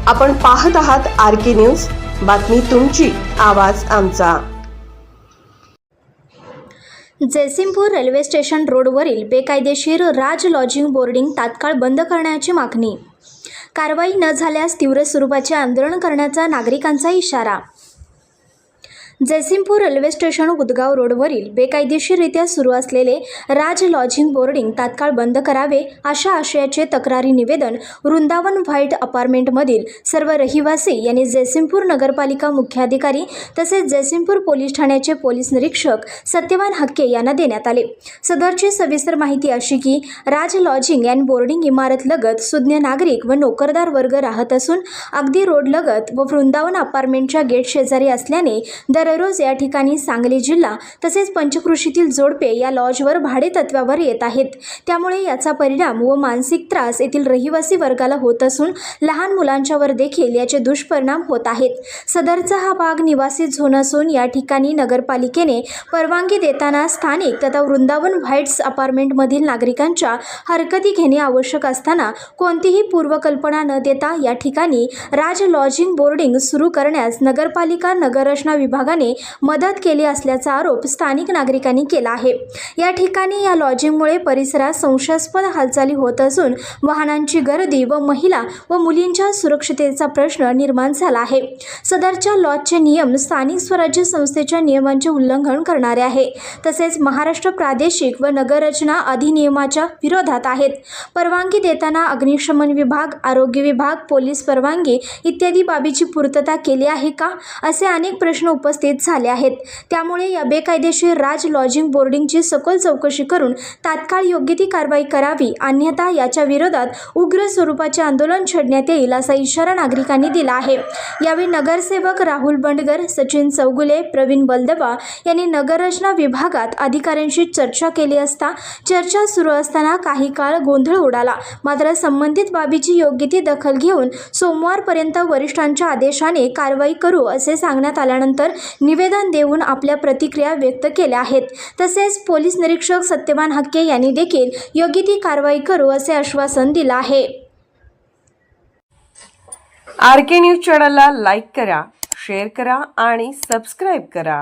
आपण पाहत आहात RK न्यूज, बातमी तुमची, आवाज आमचा। जयसिंगपूर रेल्वे स्टेशन रोडवरील बेकायदेशीर राज लॉजिंग बोर्डिंग तात्काळ बंद करण्याची मागणी। कारवाई न झाल्यास तीव्र स्वरूपाचे आंदोलन करण्याचा नागरिकांचा इशारा। जयसिंगपूर रेल्वे स्टेशन उदगाव रोडवरील बेकायदेशीररित्या सुरू असलेले राज लॉजिंग बोर्डिंग तात्काळ बंद करावे अशा आशयाचे तक्रारी निवेदन वृंदावन व्हाईट अपार्टमेंटमधील सर्व रहिवासी यांनी जयसिंगपूर नगरपालिका मुख्याधिकारी तसेच जयसिंगपूर पोलीस ठाण्याचे पोलीस निरीक्षक सत्यवान हक्के यांना देण्यात आले। सदरची सविस्तर माहिती अशी की राज लॉजिंग अँड बोर्डिंग इमारत लगत सुज्ञ नागरिक व नोकरदार वर्ग राहत असून अगदी रोड लगत व वृंदावन अपार्टमेंटच्या गेट शेजारी असल्याने दररोज या ठिकाणी सांगली जिल्हा तसेच पंचक्रोशीतील जोडपे या लॉजवर भाडे तत्त्वावर येत आहेत। त्यामुळे याचा परिणाम व मानसिक त्रास येथील रहिवासी वर्गाला होत असून लहान मुलांच्यावर देखील याचे दुष्परिणाम होत आहेत। सदरचा हा भाग निवासी झोन असून या ठिकाणी नगरपालिकेने परवानगी देताना स्थानिक तथा वृंदावन व्हाईट्स अपार्टमेंटमधील नागरिकांच्या हरकती घेणे आवश्यक असताना कोणतीही पूर्वकल्पना न देता या ठिकाणी राज लॉजिंग बोर्डिंग सुरू करण्यास नगरपालिका नगररचना विभागाने मदत केली असल्याचा आरोप स्थानिक नागरिकांनी केला आहे। या ठिकाणी या लॉजिंगमुळे परिसरात संशयास्पद हालचाली होत असून वाहनांची गर्दी व महिला व मुलींच्या सुरक्षिततेचा प्रश्न निर्माण झाला आहे। सदरच्या लॉजचे नियम स्थानिक स्वराज्य संस्थेच्या नियमांचे उल्लंघन करणारे आहे तसेच महाराष्ट्र प्रादेशिक व नगररचना अधिनियमाच्या विरोधात आहेत। परवानगी देताना अग्निशमन विभाग, आरोग्य विभाग, पोलीस परवानगी इत्यादी बाबीची पूर्तता केली आहे का, असे अनेक प्रश्न उपस्थित झाले आहेत। त्यामुळे या बेकायदेशीर राज लॉजिंग बोर्डिंगची सखोल चौकशी करून तात्काळ योग्य ती कारवाई करावी, अन्यथा याच्या विरोधात उग्र स्वरूपाचे आंदोलन छेडण्यात येईल असा इशारा नागरिकांनी दिला आहे। यावेळी नगरसेवक राहुल बंडगर, सचिन चौगुले, प्रवीण बलदवा यांनी नगररचना विभागात अधिकाऱ्यांशी चर्चा केली असता चर्चा सुरू असताना काही काळ गोंधळ उडाला। मात्र संबंधित बाबीची योग्य ती दखल घेऊन सोमवारपर्यंत वरिष्ठांच्या आदेशाने कारवाई करू असे सांगण्यात आल्यानंतर निवेदन देऊन आपल्या प्रतिक्रिया व्यक्त केल्या आहेत। तसेच पोलीस निरीक्षक सत्यवान हक्के यांनी देखील योग्य ती कारवाई करू असे आश्वासन दिले आहे। RK न्यूज चॅनलला लाईक करा, शेअर करा आणि सबस्क्राईब करा।